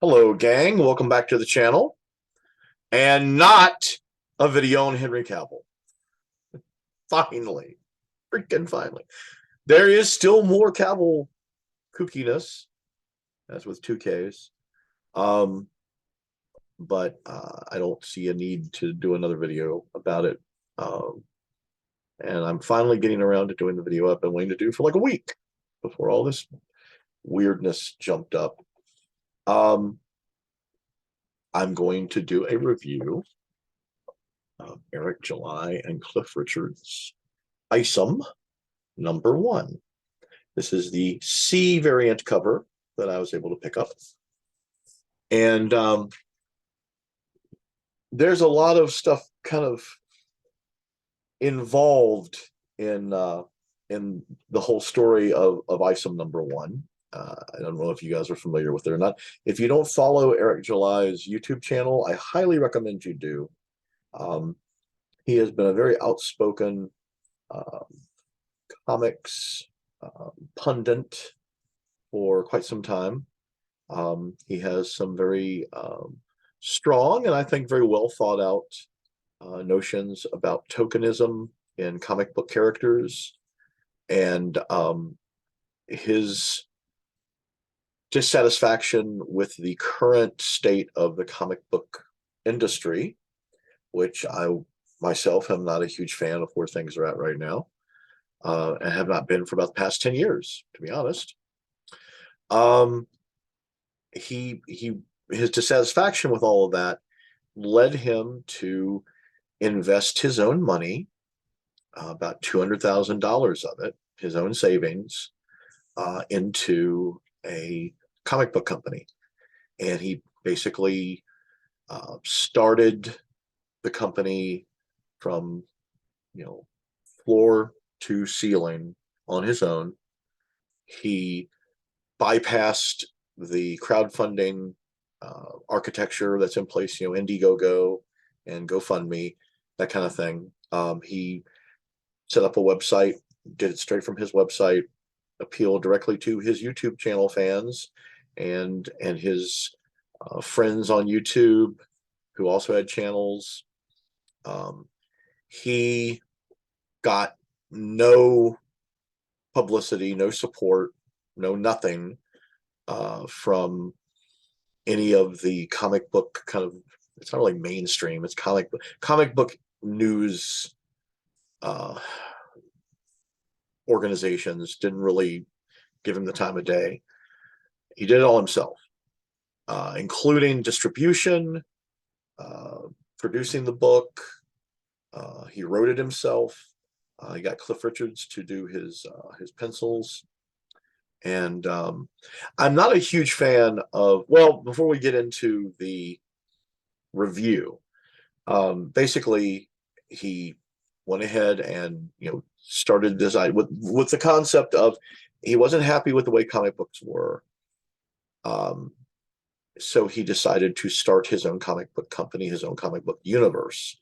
Hello, gang. Welcome back to the channel. And not a video on Henry Cavill. Finally. Freaking finally. There is still more Cavill kookiness. That's with two Ks. Um, but I don't see a need to do another video about it. And I'm finally getting around to doing the video I've been waiting to do for like a week before all this weirdness jumped up. I'm going to do a review Eric July and Cliff Richard's Isom #1. This is the C variant cover that I was able to pick up. And there's a lot of stuff kind of involved in the whole story of Isom #1. I don't know if you guys are familiar with it or not. If you don't follow Eric July's YouTube channel, I highly recommend you do. He has been a very outspoken comics pundit for quite some time. He has some very strong and I think very well thought out notions about tokenism in comic book characters, and his dissatisfaction with the current state of the comic book industry, which I myself am not a huge fan of where things are at right now, and have not been for about the past 10 years, to be honest. He his dissatisfaction with all of that led him to invest his own money, about $200,000 of it, his own savings, into a comic book company. And he basically started the company from, floor to ceiling on his own. He bypassed the crowdfunding architecture that's in place, Indiegogo and GoFundMe, that kind of thing. He set up a website, did it straight from his website, appealed directly to his YouTube channel fans and his friends on YouTube who also had channels. He got no publicity, no support, no nothing from any of the comic book kind of, it's not really mainstream, it's comic book news organizations didn't really give him the time of day. He did it all himself, including distribution, producing the book. He wrote it himself. He got Cliff Richards to do his pencils. And I'm not a huge fan of, well, before we get into the review, basically he went ahead and started this with the concept of he wasn't happy with the way comic books were. So he decided to start his own comic book company, his own comic book universe.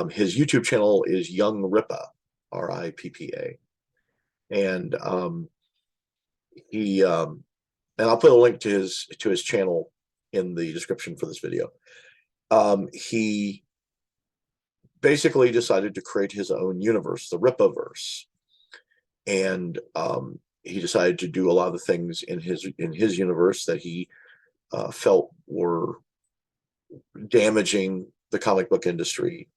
His YouTube channel is Young Rippa, Rippa, and he and I'll put a link to his channel in the description for this video. He basically decided to create his own universe, the Rippaverse, and he decided to do a lot of the things in his universe that he felt were damaging the comic book industry,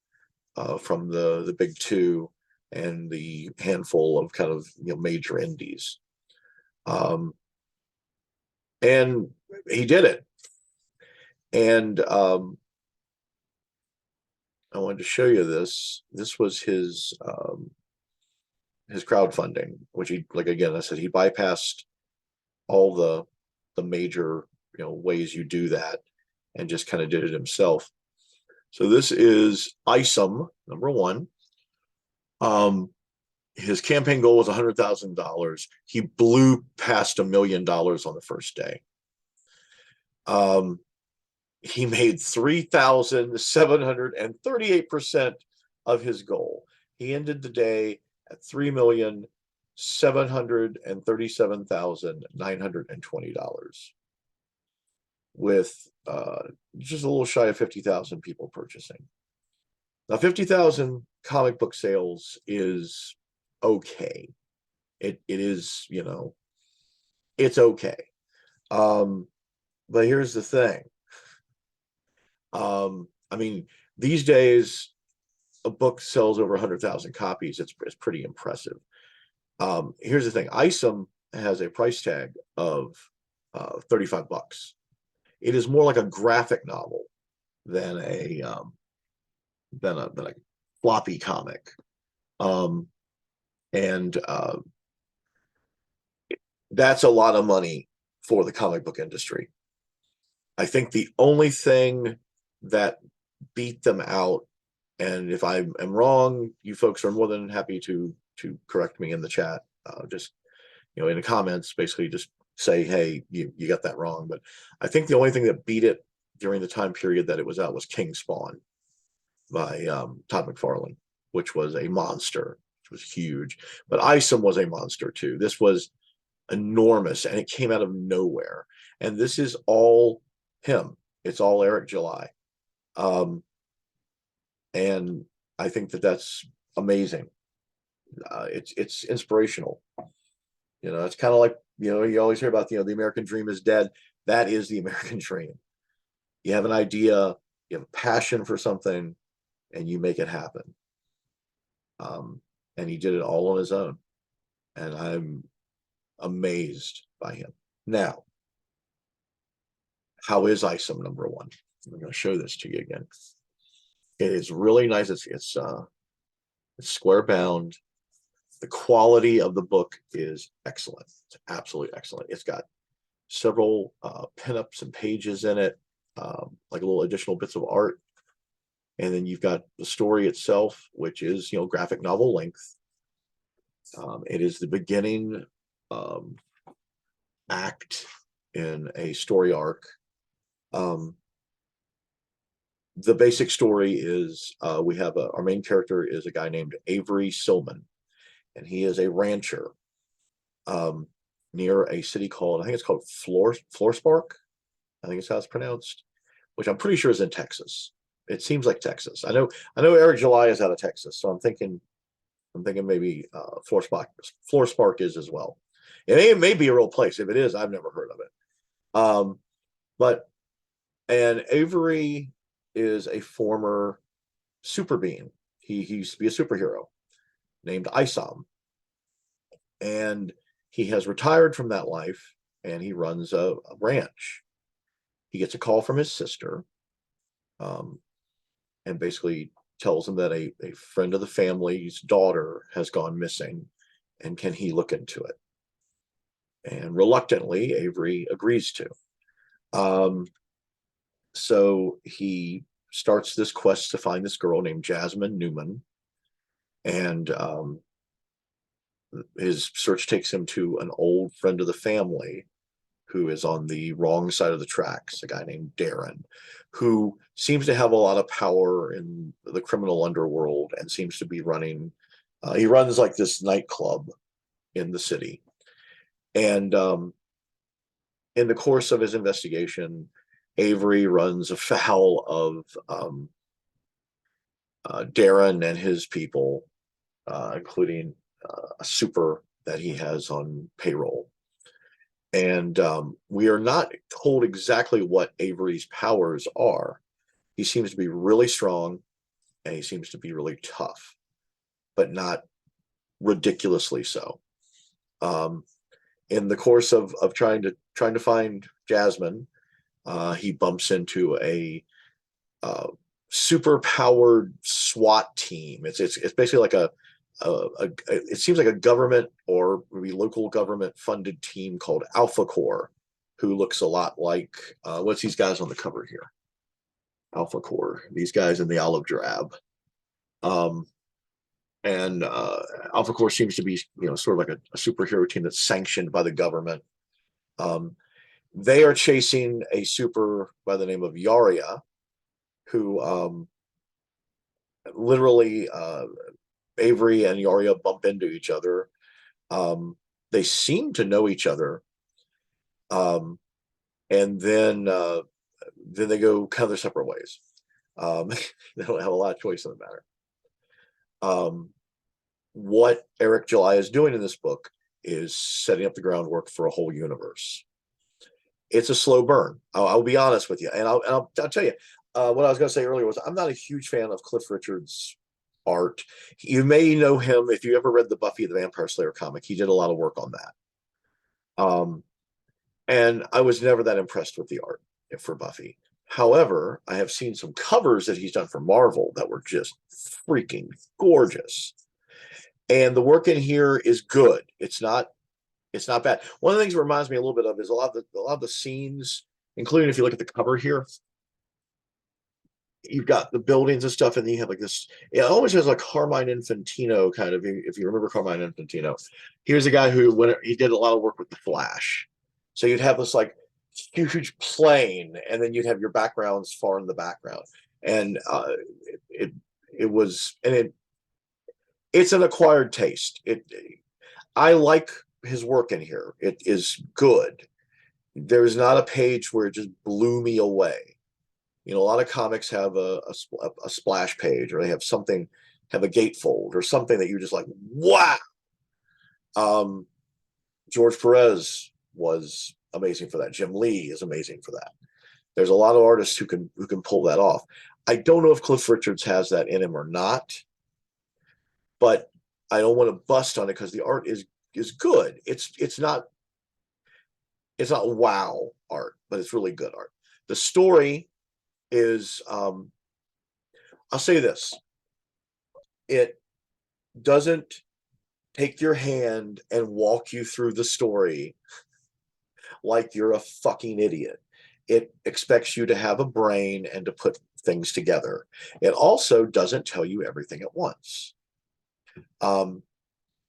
from the big two and the handful of kind of major indies. And he did it. And I wanted to show you this. This was his crowdfunding, which he, like, again, I said, he bypassed all the major ways you do that and just kind of did it himself. So this is Isom #1. His campaign goal was $100,000. He blew past $1 million on the first day. He made 3,738% of his goal. He ended the day at $3,737,920. with just a little shy of 50,000 people purchasing. Now, 50,000 comic book sales is okay. It is, you know, it's okay. But here's the thing. I mean, these days, a book sells over 100,000 copies. It's pretty impressive. Here's the thing. Isom has a price tag of $35. It is more like a graphic novel than a floppy comic. And that's a lot of money for the comic book industry. I think the only thing that beat them out, and if I am wrong, you folks are more than happy to correct me in the chat. Just, you know, in the comments, basically just say, hey, you got that wrong. But I think the only thing that beat it during the time period that it was out was King Spawn by Todd McFarlane, which was a monster, which was huge. But Isom was a monster too. This was enormous, and it came out of nowhere. And this is all him. It's all Eric July. And I think that that's amazing. It's inspirational. You know, it's kind of like, you know, you always hear about, you know, the American dream is dead. That is the American dream. You have an idea, you have a passion for something, and you make it happen. And he did it all on his own. And I'm amazed by him. Now, how is Isom number one? I'm going to show this to you again. It is really nice. It's square bound. The quality of the book is excellent. It's absolutely excellent. It's got several pinups and pages in it, like little additional bits of art. And then you've got the story itself, which is, you know, graphic novel length. It is the beginning act in a story arc. The basic story is we have our main character is a guy named Avery Silman, and he is a rancher near a city called, I think it's called Florspark. I think it's how it's pronounced, which I'm pretty sure is in Texas. It seems like Texas. I know Eric July is out of Texas, so I'm thinking maybe Florspark is as well. It may be a real place. If it is, I've never heard of it. But Avery is a former super being. He used to be a superhero named Isom, and he has retired from that life, and he runs a ranch. He gets a call from his sister, and basically tells him that a friend of the family's daughter has gone missing, and can he look into it? And reluctantly, Avery agrees to. So he starts this quest to find this girl named Jasmine Newman, and his search takes him to an old friend of the family who is on the wrong side of the tracks, a guy named Darren, who seems to have a lot of power in the criminal underworld and seems to be running, he runs like this nightclub in the city. And in the course of his investigation, Avery runs afoul of Darren and his people, including a super that he has on payroll. And we are not told exactly what Avery's powers are. He seems to be really strong, and he seems to be really tough, but not ridiculously so. In the course of trying to find Jasmine, he bumps into a super powered SWAT team. It's basically like it seems like a government or maybe local government funded team called Alpha Corps, who looks a lot like what's these guys on the cover here? Alpha Corps, these guys in the olive drab. And Alpha Corps seems to be, you know, sort of like a superhero team that's sanctioned by the government. They are chasing a super by the name of Yaria, who literally Avery and Yaria bump into each other. They seem to know each other. and then they go kind of their separate ways. They don't have a lot of choice in the matter. What Eric July is doing in this book is setting up the groundwork for a whole universe. It's a slow burn. I'll be honest with you, and I'll tell you what I was going to say earlier was I'm not a huge fan of Cliff Richard's art. You may know him if you ever read the Buffy the Vampire Slayer comic. He did a lot of work on that. And I was never that impressed with the art for Buffy. However, I have seen some covers that he's done for Marvel that were just freaking gorgeous. And the work in here is good. It's not bad. One of the things it reminds me a little bit of is a lot of the scenes, including if you look at the cover here, you've got the buildings and stuff, and then you have like this. It almost has like Carmine Infantino kind of. If you remember Carmine Infantino, here's a guy who when he did a lot of work with the Flash. So you'd have this like huge plane, and then you'd have your backgrounds far in the background, and it's an acquired taste. I like his work in here. It is good. There's not a page where it just blew me away. You know, a lot of comics have a splash page, or they have something, have a gatefold, or something that you're just like, wow. George Perez was amazing for that. Jim Lee is amazing for that. There's a lot of artists who can pull that off. I don't know if Cliff Richards has that in him or not, but I don't want to bust on it because the art is good. It's not wow art, but it's really good art. The story is I'll say this. It doesn't take your hand and walk you through the story like you're a fucking idiot. It expects you to have a brain and to put things together. It also doesn't tell you everything at once. Now,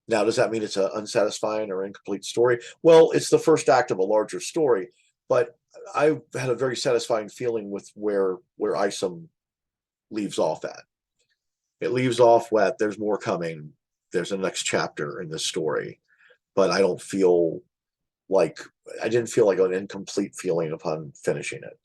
does that mean it's an unsatisfying or incomplete story? Well, it's the first act of a larger story, but I had a very satisfying feeling with where Isom leaves off at. It leaves off with there's more coming. There's a next chapter in this story, but I didn't feel like an incomplete feeling upon finishing it.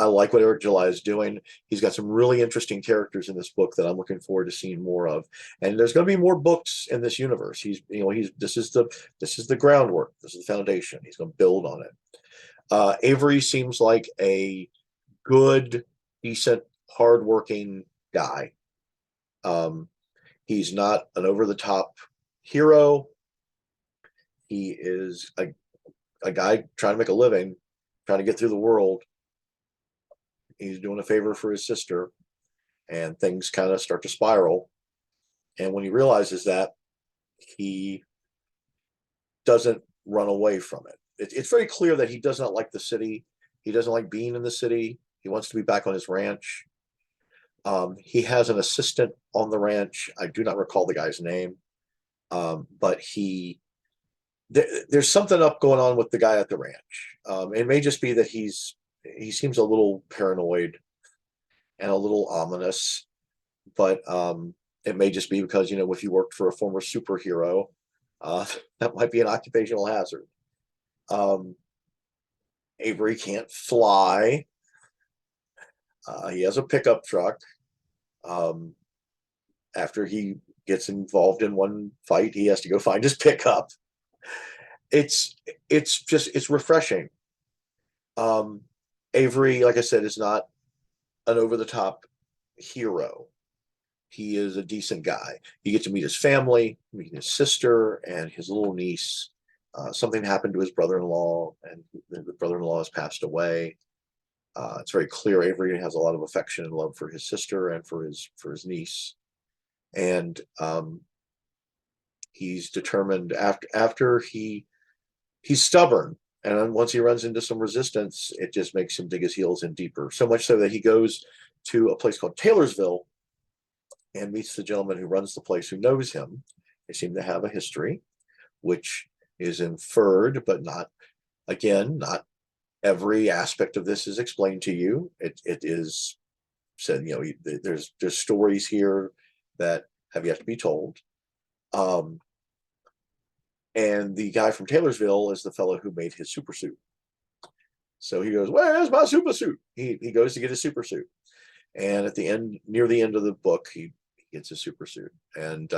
I like what Eric July is doing. He's got some really interesting characters in this book that I'm looking forward to seeing more of. And there's going to be more books in this universe. This is the groundwork. This is the foundation. He's going to build on it. Avery seems like a good, decent, hardworking guy. He's not an over-the-top hero. He is a guy trying to make a living, trying to get through the world. He's doing a favor for his sister, and things kind of start to spiral. And when he realizes that, he doesn't run away from it. It's very clear that he does not like the city. He doesn't like being in the city. He wants to be back on his ranch. He has an assistant on the ranch. I do not recall the guy's name, but there's something up going on with the guy at the ranch. It may just be that he seems a little paranoid and a little ominous, but it may just be because, if you worked for a former superhero, that might be an occupational hazard. Avery can't fly. He has a pickup truck. After he gets involved in one fight, he has to go find his pickup. It's refreshing. Avery, like I said, is not an over-the-top hero. He is a decent guy. You get to meet his family, meet his sister and his little niece. Something happened to his brother-in-law, and the brother-in-law has passed away. It's very clear Avery has a lot of affection and love for his sister and for his niece, and he's determined. After he's stubborn, and then once he runs into some resistance, it just makes him dig his heels in deeper. So much so that he goes to a place called Taylorsville and meets the gentleman who runs the place, who knows him. They seem to have a history, which is inferred, but not every aspect of this is explained to you. It is said, there's stories here that have yet to be told. And the guy from Taylorsville is the fellow who made his super suit. So he goes, "Where's my super suit?" He goes to get his super suit, and at the end, near the end of the book, he gets his super suit. And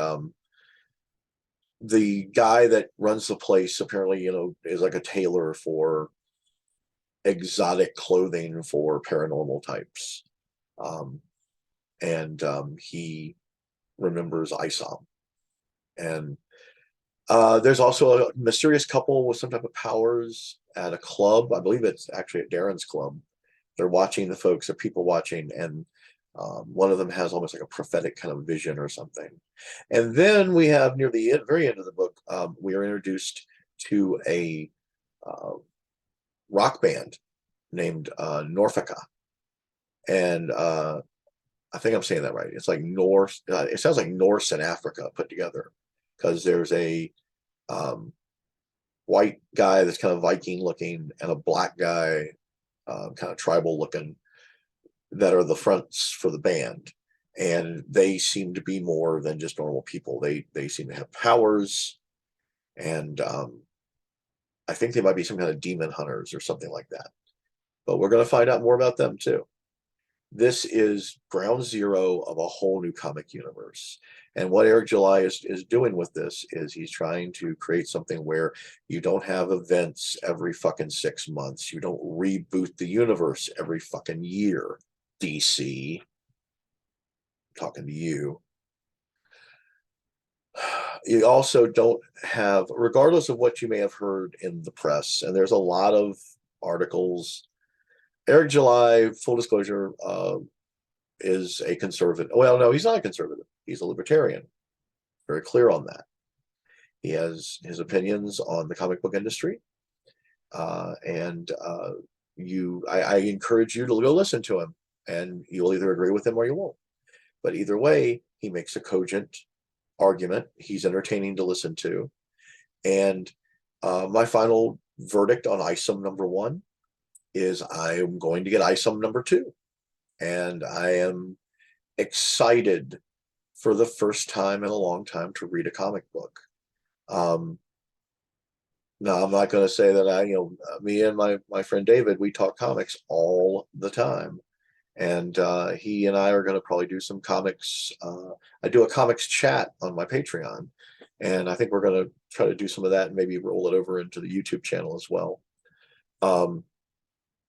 the guy that runs the place apparently, is like a tailor for exotic clothing for paranormal types. Um, and he remembers Isom. And there's also a mysterious couple with some type of powers at a club. I believe it's actually at Darren's club. They're watching the folks, are people watching, and one of them has almost like a prophetic kind of vision or something. And then we have near the very end of the book, we are introduced to a uh, rock band named Norfolka. And I think I'm saying that right. It's like Norse. It sounds like Norse and Africa put together, because there's a um, white guy that's kind of Viking looking and a black guy, kind of tribal looking, that are the fronts for the band. And they seem to be more than just normal people. They seem to have powers, and I think they might be some kind of demon hunters or something like that. But we're going to find out more about them too. This is ground zero of a whole new comic universe. And what Eric July is doing with this is he's trying to create something where you don't have events every fucking 6 months. You don't reboot the universe every fucking year. DC, I'm talking to you. You also don't have, regardless of what you may have heard in the press, and there's a lot of articles. Eric July, full disclosure, is a conservative. Well, no, he's not a conservative. He's a libertarian. Very clear on that. He has his opinions on the comic book industry, and I encourage you to go listen to him, and you'll either agree with him or you won't. But either way, he makes a cogent argument. He's entertaining to listen to. And my final verdict on Isom #1 is I am going to get Isom #2. And I am excited for the first time in a long time to read a comic book. Now, I'm not going to say that me and my friend David, we talk comics all the time. And he and I are going to probably do some comics. I do a comics chat on my Patreon. And I think we're going to try to do some of that and maybe roll it over into the YouTube channel as well.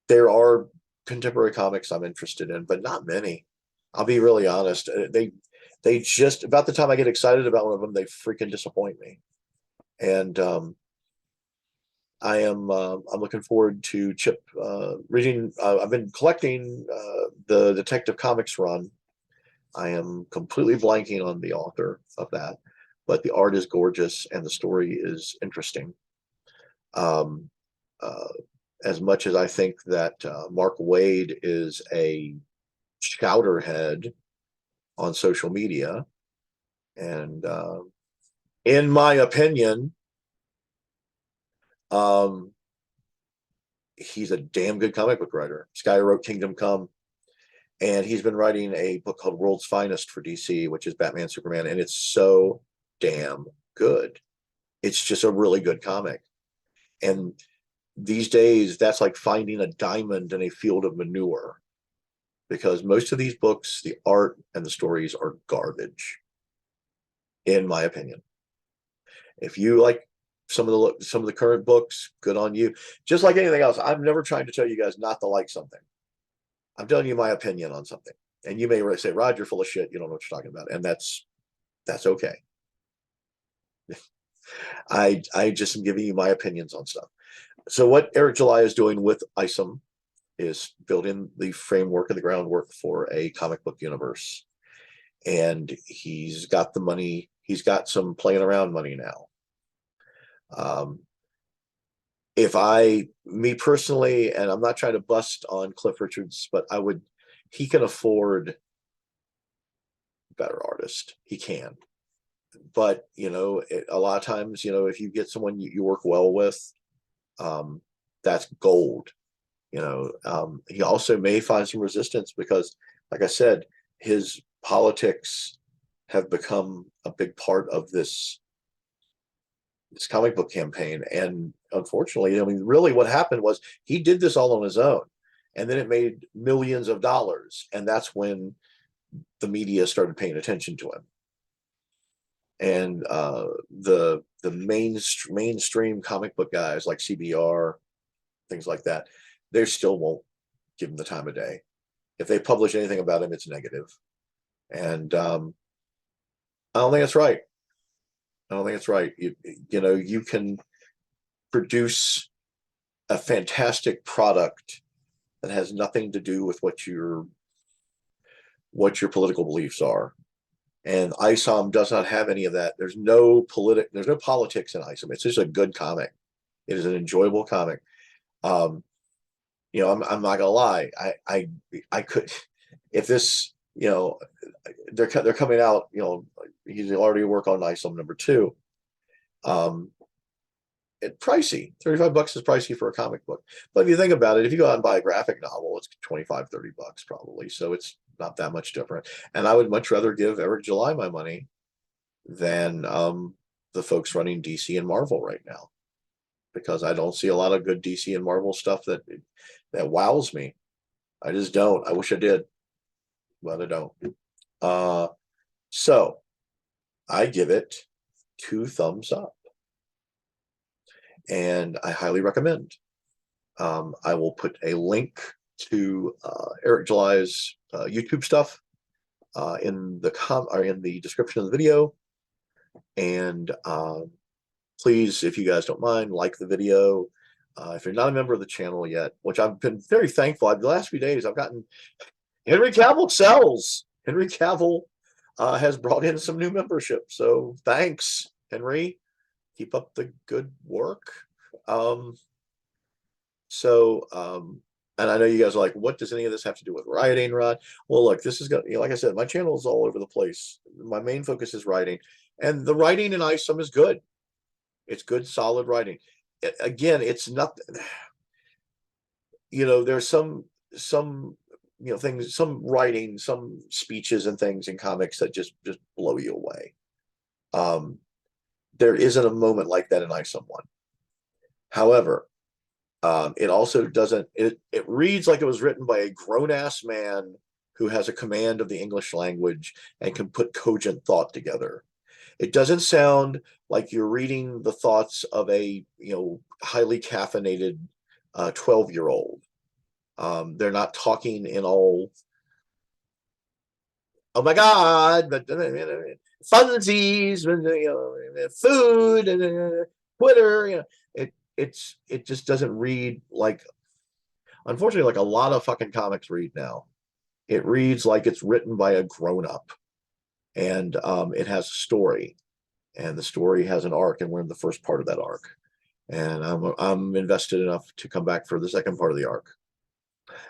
There are contemporary comics I'm interested in, but not many. I'll be really honest. They just, about the time I get excited about one of them, they freaking disappoint me. And I'm looking forward to Chip reading. I've been collecting the Detective Comics run. I am completely blanking on the author of that, but the art is gorgeous and the story is interesting. Um, uh, as much as I think that Mark Waid is a chowderhead on social media, and in my opinion, he's a damn good comic book writer. This guy wrote Kingdom Come, and he's been writing a book called World's Finest for DC, which is Batman Superman, and it's so damn good. It's just a really good comic. And these days, that's like finding a diamond in a field of manure, because most of these books, the art and the stories are garbage, in my opinion. If you like some of the current books, good on you. Just like anything else, I'm never trying to tell you guys not to like something. I'm telling you my opinion on something, and you may say, "Rod, you're full of shit. You don't know what you're talking about," and that's okay. I just am giving you my opinions on stuff. So what Eric July is doing with Isom is building the framework and the groundwork for a comic book universe, and he's got the money. He's got some playing around money now. If me personally, and I'm not trying to bust on Cliff Richards, but he can afford better artist. He can. But, a lot of times, if you get someone you work well with, that's gold. He also may find some resistance because, like I said, his politics have become a big part of this this comic book campaign. And unfortunately, I mean, really what happened was he did this all on his own. And then it made millions of dollars. And that's when the media started paying attention to him. And the mainstream comic book guys like CBR, things like that, they still won't give him the time of day. If they publish anything about him, it's negative. And I don't think it's right. I don't think it's right. You know, you can produce a fantastic product that has nothing to do with what your political beliefs are. And Isom does not have any of that. There's no politics in Isom. It's just a good comic. It is an enjoyable comic. You know, I'm not gonna lie. I could, if this, you know, they're coming out. You know, he's already work on Isom #2. It's pricey. $35 is pricey for a comic book. But if you think about it, if you go out and buy a graphic novel, it's 25, $30 probably. So it's not that much different. And I would much rather give Eric July my money than the folks running DC and Marvel right now, because I don't see a lot of good DC and Marvel stuff that wows me. I just don't. I wish I did, but I don't. So I give it 2 thumbs up, and I highly recommend. I will put a link to Eric July's YouTube stuff in the description of the video. And please, if you guys don't mind, like the video. If you're not a member of the channel yet, which I've been very thankful. The last few days, I've gotten Henry Cavill sells. Henry Cavill has brought in some new membership. So thanks, Henry. Keep up the good work. And I know you guys are like, what does any of this have to do with writing, Rod? Well, look, this is going to, you know, like I said, my channel is all over the place. My main focus is writing, and the writing in Isom is good. It's good, solid writing. Again, it's not, you know, there's some, you know, things, some writing, some speeches and things in comics that just blow you away. There isn't a moment like that in Isom 1. However, it also doesn't, it reads like it was written by a grown-ass man who has a command of the English language and can put cogent thought together. It doesn't sound like you're reading the thoughts of a, you know, highly caffeinated 12-year-old. They're not talking in all, oh my God, but funsies, you know, food, and Twitter, you know, it just doesn't read like, unfortunately, like a lot of fucking comics read now. It reads like it's written by a grown-up, and it has a story, and the story has an arc, and we're in the first part of that arc, and I'm invested enough to come back for the second part of the arc,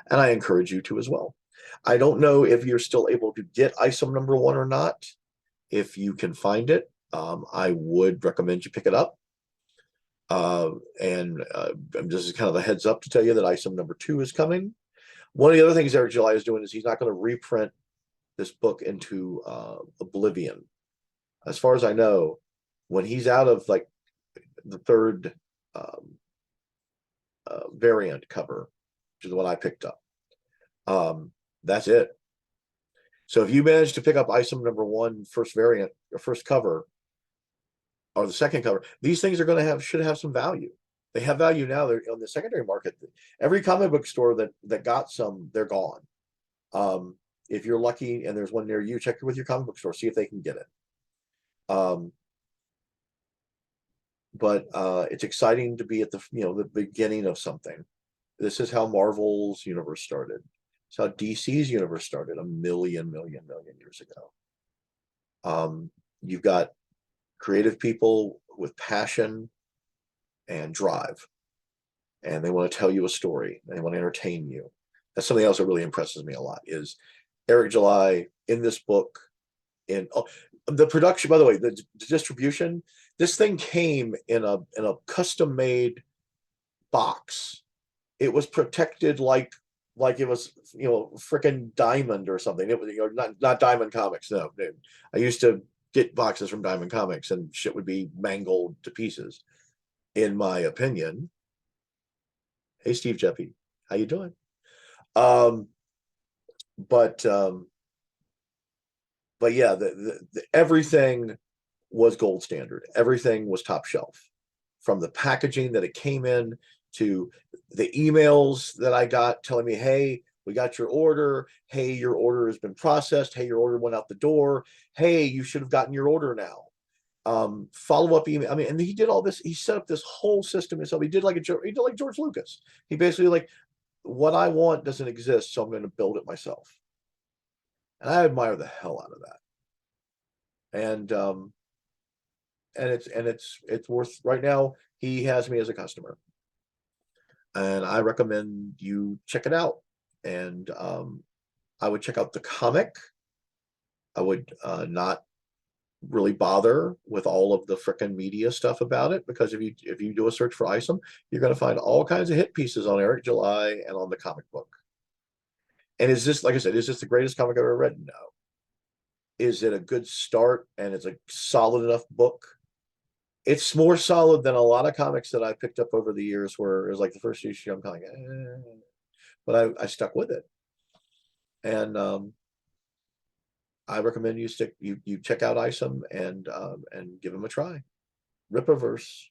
and I encourage you to as well. I don't know if you're still able to get Isom #1 or not. If you can find it, I would recommend you pick it up. This is kind of a heads up to tell you that Isom #2 is coming. One of the other things Eric July is doing is he's not going to reprint this book into oblivion. As far as I know, when he's out of like the 3rd variant cover, which is the one I picked up, that's it. So if you manage to pick up Isom #1 first variant or first cover, or the second cover, these things are going to should have some value. They have value now. They're on the secondary market. Every comic book store that got some, they're gone. If you're lucky and there's one near you, check with your comic book store, see if they can get it. But it's exciting to be at the, you know, the beginning of something. This is how Marvel's universe started. It's how DC's universe started a million years ago. You've got creative people with passion and drive, and they want to tell you a story. They want to entertain you. That's something else that really impresses me a lot, is Eric July in this book. In the production, by the way, the distribution, this thing came in a custom made box. It was protected like it was, you know, freaking Diamond or something. It was, you know, not Diamond Comics. No, I used to get boxes from Diamond Comics and shit would be mangled to pieces, in my opinion. Hey, Steve Jeffy, how you doing? Um, but yeah, the everything was gold standard. Everything was top shelf, from the packaging that it came in to the emails that I got telling me, hey, we got your order. Hey, your order has been processed. Hey, your order went out the door. Hey, you should have gotten your order now. Follow-up email. I mean, and he did all this. He set up this whole system himself. He did like George Lucas. He basically like, what I want doesn't exist, so I'm going to build it myself. And I admire the hell out of that. And it's worth, right now he has me as a customer, and I recommend you check it out. And I would check out the comic. I would not really bother with all of the frickin' media stuff about it, because if you do a search for Isom, you're going to find all kinds of hit pieces on Eric July and on the comic book. And is this, like I said, is this the greatest comic I've ever read? No. Is it a good start and it's a solid enough book? It's more solid than a lot of comics that I picked up over the years, where it was like the first issue, I'm kind of like, but I stuck with it. And I recommend you check out Isom and give him a try. Rippaverse.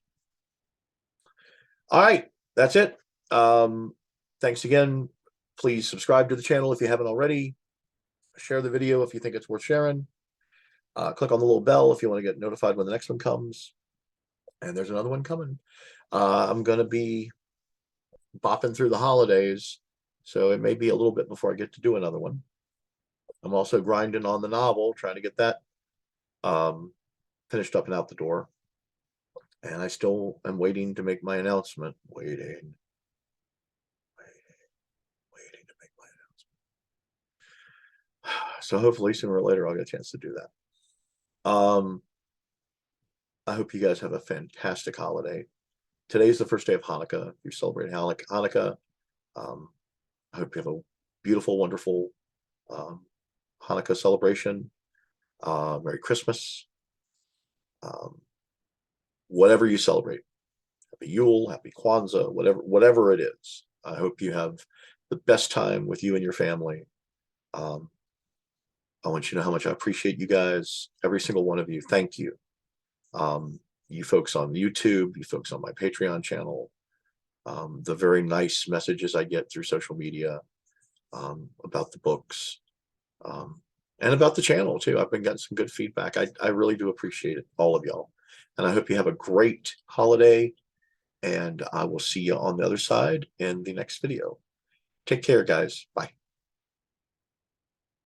All right, that's it. Thanks again. Please subscribe to the channel if you haven't already. Share the video if you think it's worth sharing. Click on the little bell if you want to get notified when the next one comes. And there's another one coming. I'm going to be bopping through the holidays, so it may be a little bit before I get to do another one. I'm also grinding on the novel, trying to get that finished up and out the door. And I still am waiting to make my announcement. Waiting to make my announcement. So hopefully sooner or later I'll get a chance to do that. I hope you guys have a fantastic holiday. Today's the first day of Hanukkah. You're celebrating Hanukkah. I hope you have a beautiful, wonderful Hanukkah celebration. Merry Christmas. Whatever you celebrate. Happy Yule, Happy Kwanzaa, whatever it is. I hope you have the best time with you and your family. I want you to know how much I appreciate you guys, every single one of you. Thank you. You folks on YouTube, you folks on my Patreon channel, the very nice messages I get through social media about the books, and about the channel too. I've been getting some good feedback. I really do appreciate it, all of y'all. And I hope you have a great holiday, and I will see you on the other side in the next video. Take care, guys. Bye.